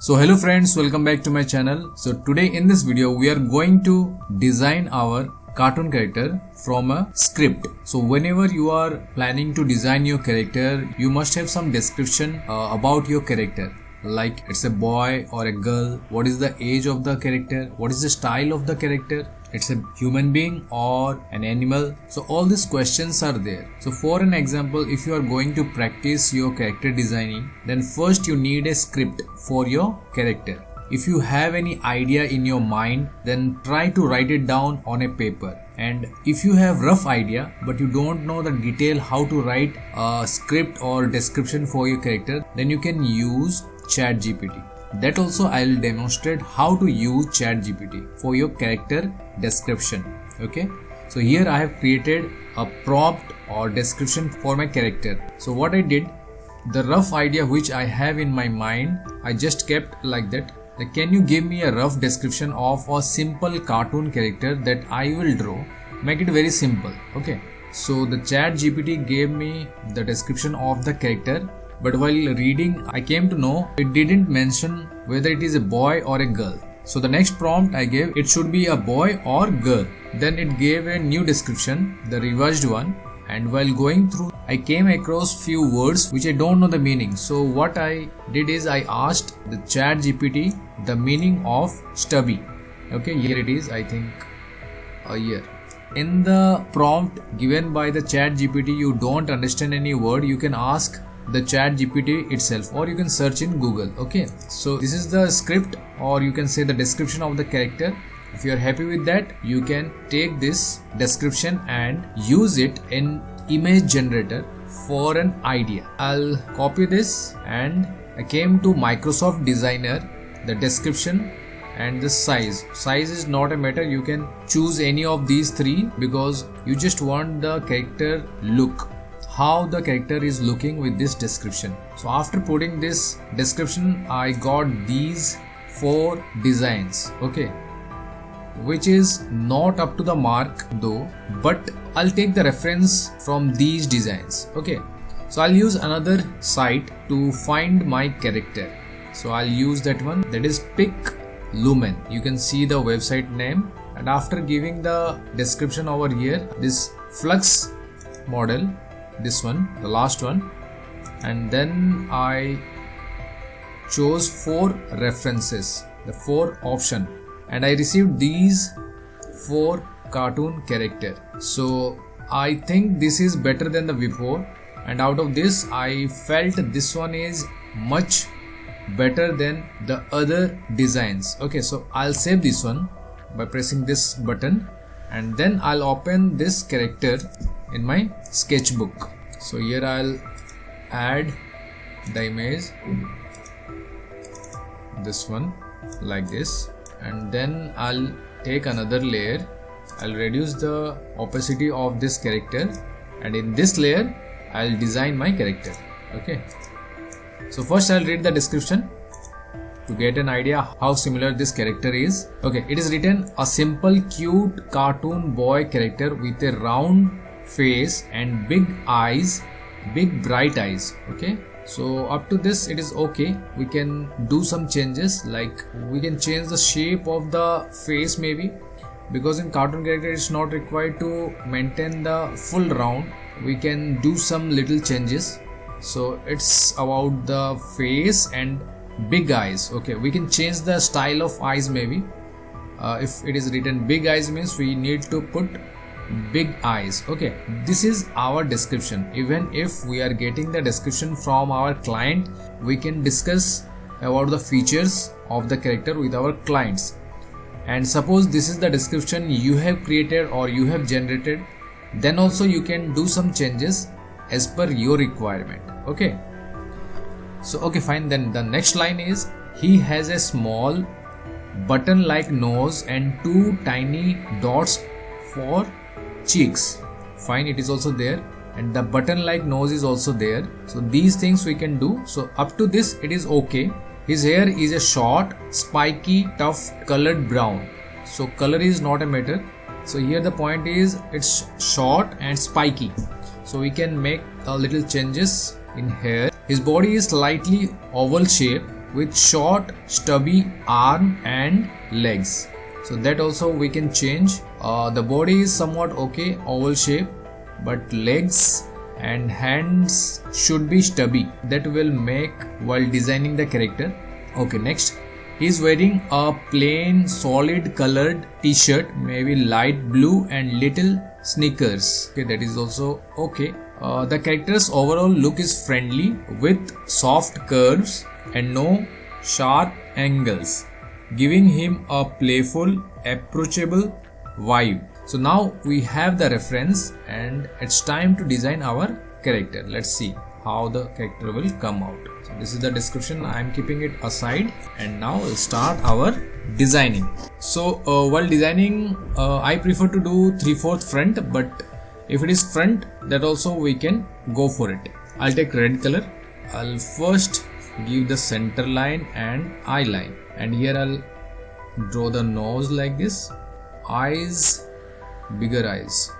So hello friends, welcome back to my channel. So today in this video we are going to design our cartoon character from a script. So whenever you are planning to design your character, you must have some description about your character. Like it's a boy or a girl, what is the age of the character, what is the style of the character, it's a human being or an animal. So all these questions are there. So for an example, if you are going to practice your character designing, then first you need a script for your character. If you have any idea in your mind, then try to write it down on a paper. And if you have rough idea but you don't know the detail how to write a script or description for your character, then you can use ChatGPT. That also I will demonstrate how to use ChatGPT for your character description. Okay, so here I have created a prompt or description for my character. So what I did, the rough idea which I have in my mind, I just kept like that. Like, can you give me a rough description of a simple cartoon character that I will draw? Make it very simple. Okay, so the ChatGPT gave me the description of the character. But while reading, I came to know it didn't mention whether it is a boy or a girl. So the next prompt I gave, it should be a boy or girl. Then it gave a new description, the revised one. And while going through, I came across few words which I don't know the meaning. So what I did is I asked the ChatGPT the meaning of stubby. Okay, here it is, I think a year. In the prompt given by the ChatGPT, you don't understand any word, you can ask the ChatGPT itself, or you can search in Google. Okay, so this is the script, or you can say the description of the character. If you are happy with that, you can take this description and use it in image generator for an idea. I'll copy this and I came to Microsoft Designer, the description and the size. Size is not a matter, you can choose any of these three because you just want the character look, how the character is looking with this description. So after putting this description, I got these 4 designs, okay, which is not up to the mark though, but I'll take the reference from these designs. Okay, so I'll use another site to find my character. So I'll use that one, that is Pick Lumen. You can see the website name, and after giving the description over here, this flux model, this one, the last one, and then I chose 4 references, the 4 option, and I received these 4 cartoon character. So I think this is better than the before, and out of this I felt this one is much better than the other designs. Okay, so I'll save this one by pressing this button, and then I'll open this character in my sketchbook. So here I'll add the image, this one like this, and then I'll take another layer. I'll reduce the opacity of this character, and in this layer I'll design my character. Okay, so first I'll read the description to get an idea how similar this character is. Okay, it is written, a simple cute cartoon boy character with a round face and big eyes, big bright eyes. Okay, so up to this it is okay. We can do some changes, like we can change the shape of the face maybe, because in cartoon character it's not required to maintain the full round. We can do some little changes. So it's about the face and big eyes. Okay, we can change the style of eyes maybe. If it is written big eyes, means we need to put big eyes. Okay, this is our description. Even if we are getting the description from our client, we can discuss about the features of the character with our clients. And suppose this is the description you have created or you have generated, then also you can do some changes as per your requirement. Okay, so okay, fine. Then the next line is, he has a small button like nose and 2 tiny dots for cheeks. Fine, it is also there, and the button like nose is also there. So these things we can do. So up to this it is okay. His hair is a short, spiky, tough, colored brown. So color is not a matter. So here the point is it's short and spiky. So we can make a little changes in hair. His body is slightly oval shape with short stubby arm and legs. So that also we can change. The body is somewhat okay, oval shape, but legs and hands should be stubby. That will make while designing the character. Okay, next. He is wearing a plain solid colored t-shirt, maybe light blue and little sneakers. Okay, that is also okay. The character's overall look is friendly with soft curves and no sharp angles, giving him a playful, approachable vibe. So now we have the reference and it's time to design our character. Let's see how the character will come out. So this is the description. I am keeping it aside and now we'll start our designing. So while designing, I prefer to do 3/4 front, but if it is front, that also we can go for it. I'll take red color. I'll first give the center line and eye line, and here I'll draw the nose like this, eyes, bigger eyes.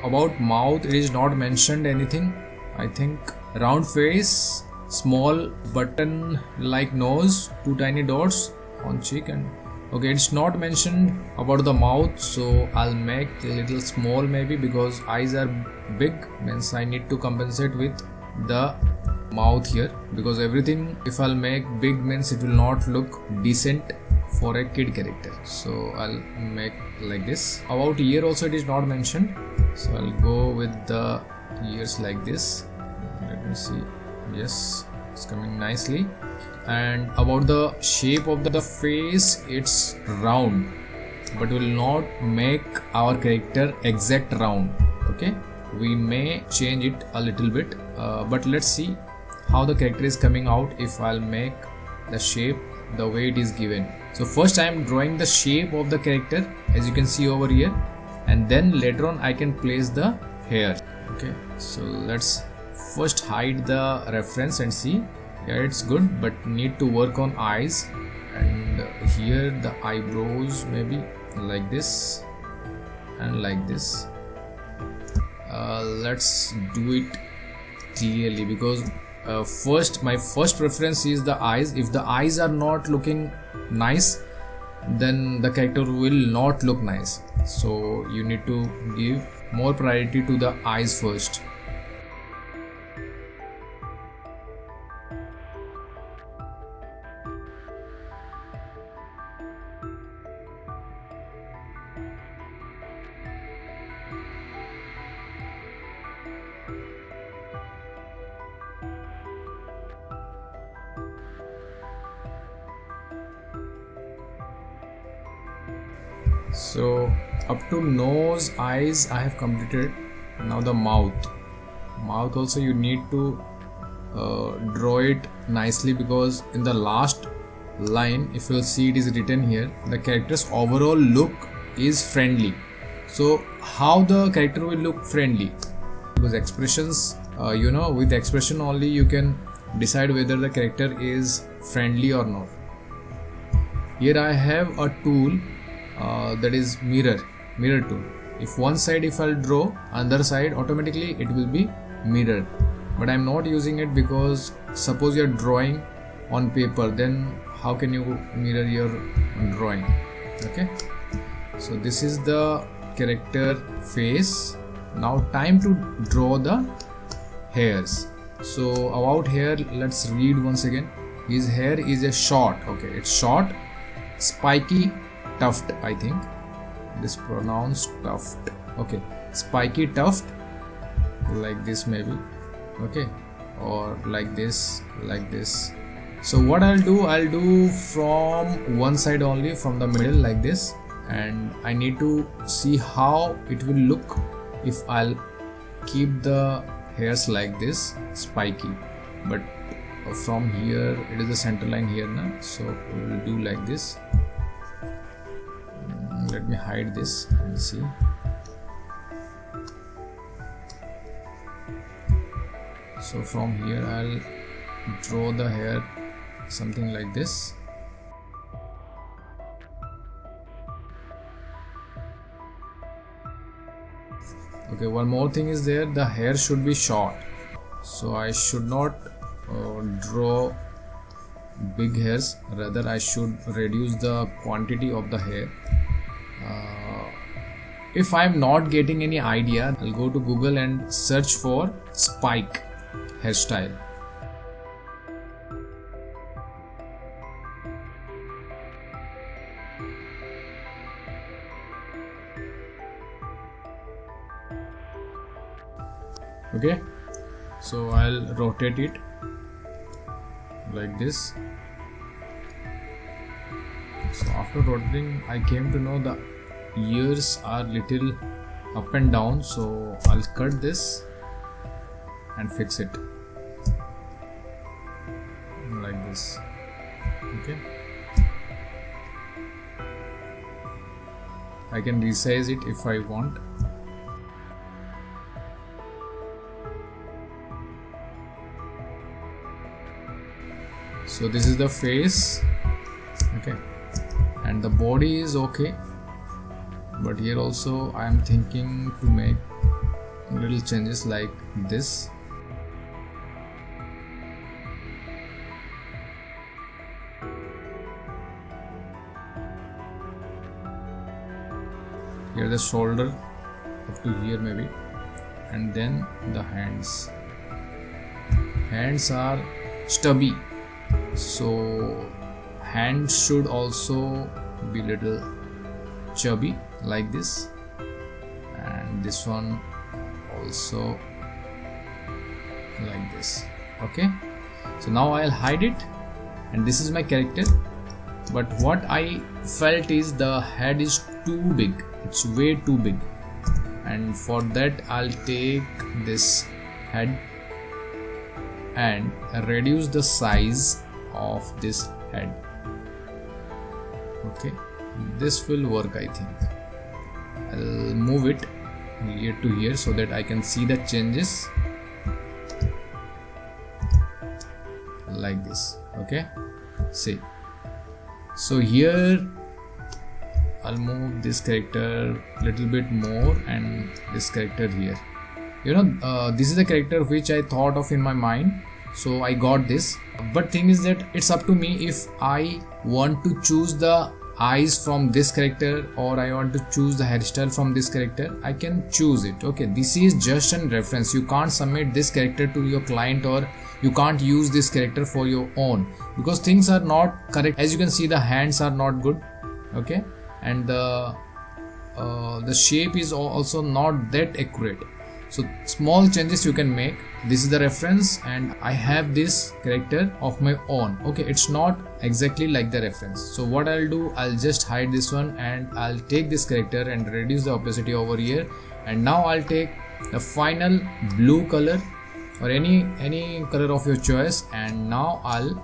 About mouth, it is not mentioned anything. I think round face, small button like nose, 2 tiny dots on cheek, and okay, it's not mentioned about the mouth, so I'll make a little small maybe because eyes are big, means I need to compensate with the mouth here, because everything if I'll make big means it will not look decent for a kid character. So I'll make like this. About ear also it is not mentioned, so I'll go with the ears like this. Let me see. Yes, it's coming nicely. And about the shape of the face, it's round, but will not make our character exact round. Okay, we may change it a little bit, but let's see how the character is coming out if I'll make the shape the way it is given. So first I am drawing the shape of the character, as you can see over here, and then later on I can place the hair. Okay, so let's first hide the reference and see. Yeah, it's good, but need to work on eyes, and here the eyebrows maybe like this and like this. Let's do it clearly, because my first preference is the eyes. If the eyes are not looking nice, then the character will not look nice. So you need to give more priority to the eyes first. So up to nose, eyes I have completed. Now the mouth also you need to draw it nicely, because in the last line, if you'll see, it is written here, the character's overall look is friendly. So how the character will look friendly? Because expressions, with expression only you can decide whether the character is friendly or not. Here I have a tool, that is mirror tool. If one side if I'll draw, other side automatically it will be mirrored, but I'm not using it because suppose you're drawing on paper, then how can you mirror your drawing? Okay, so this is the character face. Now time to draw the hairs. So about hair, let's read once again. His hair is a short, okay, it's short, spiky tuft, I think this pronounced tuft. Okay, spiky tuft like this maybe. Okay, or like this. So what I'll do from one side only, from the middle like this, and I need to see how it will look if I'll keep the hairs like this spiky. But from here it is the center line here now, so we will do like this. Let me hide this and see. So from here I'll draw the hair something like this. Okay, one more thing is there, the hair should be short, so I should not draw big hairs, rather I should reduce the quantity of the hair. If I'm not getting any idea, I'll go to Google and search for spike hairstyle. Okay, so I'll rotate it like this. So after rotating, I came to know the ears are little up and down, so I'll cut this and fix it like this. Okay, I can resize it if I want. So this is the face, okay, and the body is okay, but here also I am thinking to make little changes like this. Here the shoulder up to here maybe, and then the hands. Hands are stubby, so hands should also be little chubby like this, and this one also like this. Okay, so now I'll hide it, and this is my character. But what I felt is the head is too big, it's way too big, and for that I'll take this head and reduce the size of this head. Okay, this will work, I think. I'll move it here to here so that I can see the changes like this. Okay, see, so here I'll move this character little bit more and this character here. This is the character which I thought of in my mind, so I got this. But thing is that it's up to me if I want to choose the eyes from this character or I want to choose the hairstyle from this character. I can choose it. Okay, this is just a reference. You can't submit this character to your client, or you can't use this character for your own, because things are not correct. As you can see, the hands are not good. Okay, and the shape is also not that accurate. So small changes you can make. This is the reference, and I have this character of my own. Okay, it's not exactly like the reference. So what I'll do, I'll just hide this one, and I'll take this character and reduce the opacity over here. And now I'll take the final blue color or any color of your choice, and now I'll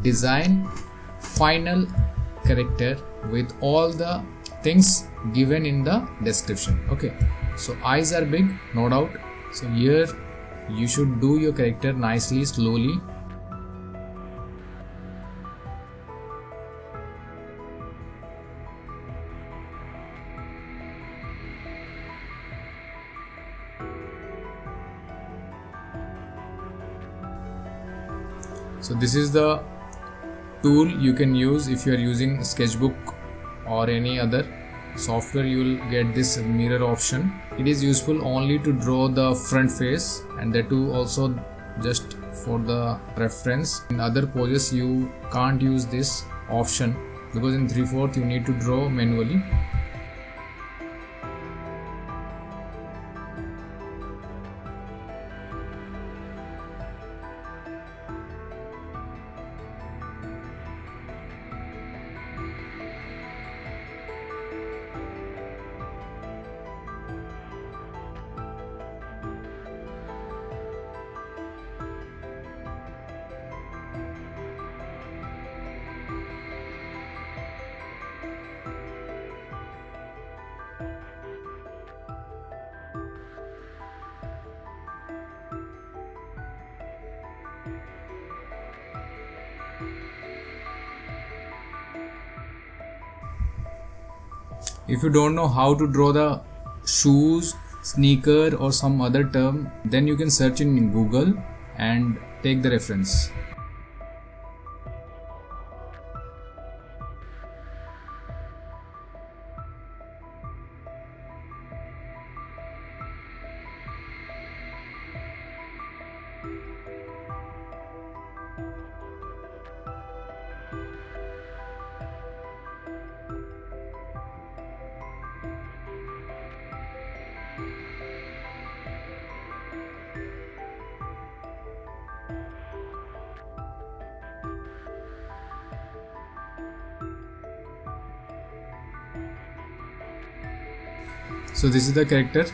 design final character with all the things given in the description. Okay, so eyes are big, no doubt. So here you should do your character nicely, slowly. So this is the tool you can use if you are using Sketchbook or any other software. You will get this mirror option. It is useful only to draw the front face, and that too also just for the reference. In other poses you can't use this option, because in 3/4 you need to draw manually. If you don't know how to draw the shoes, sneaker or some other term, then you can search in Google and take the reference. So this is the character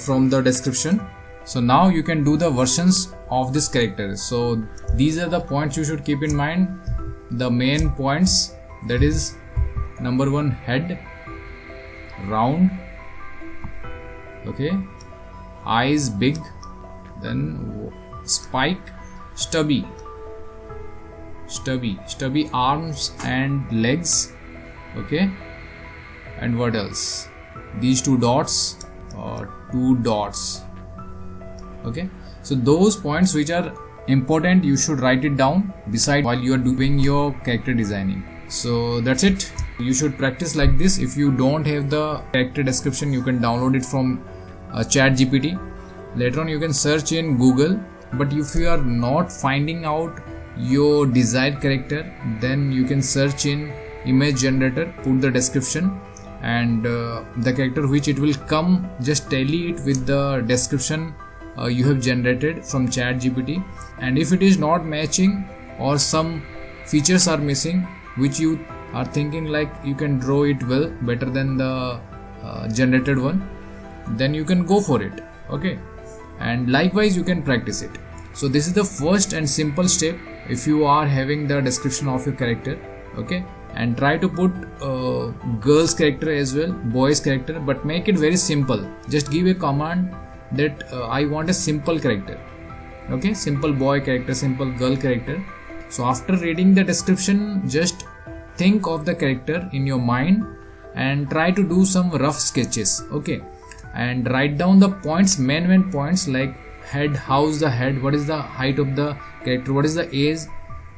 from the description. So now you can do the versions of this character. So these are the points you should keep in mind. The main points, that is number 1, head, round, okay, eyes big, then spike, stubby arms and legs, okay, and what else, these 2 dots, okay. So those points which are important, you should write it down beside while you are doing your character designing. So that's it. You should practice like this. If you don't have the character description, you can download it from ChatGPT. Later on you can search in Google, but if you are not finding out your desired character, then you can search in image generator, put the description, and the character which it will come, just tally it with the description you have generated from ChatGPT. And if it is not matching or some features are missing which you are thinking like you can draw it well better than the generated one, then you can go for it, okay. And likewise you can practice it. So this is the first and simple step if you are having the description of your character, okay. And try to put girl's character as well, boy's character, but make it very simple. Just give a command that I want a simple character, okay, simple boy character, simple girl character. So after reading the description, just think of the character in your mind and try to do some rough sketches, okay, and write down the points, main points like head, how's the head, what is the height of the character, what is the age,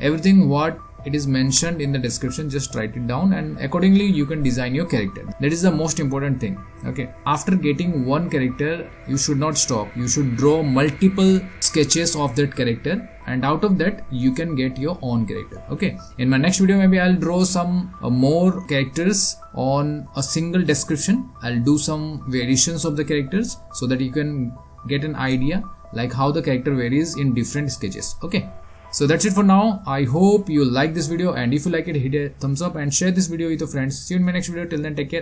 everything what it is mentioned in the description, just write it down, and accordingly you can design your character. That is the most important thing, okay. After getting one character, you should not stop. You should draw multiple sketches of that character, and out of that you can get your own character, okay. In my next video, maybe I'll draw some more characters on a single description. I'll do some variations of the characters so that you can get an idea like how the character varies in different sketches, okay. So that's it for now. I hope you like this video, and if you like it, hit a thumbs up and share this video with your friends. See you in my next video. Till then, take care.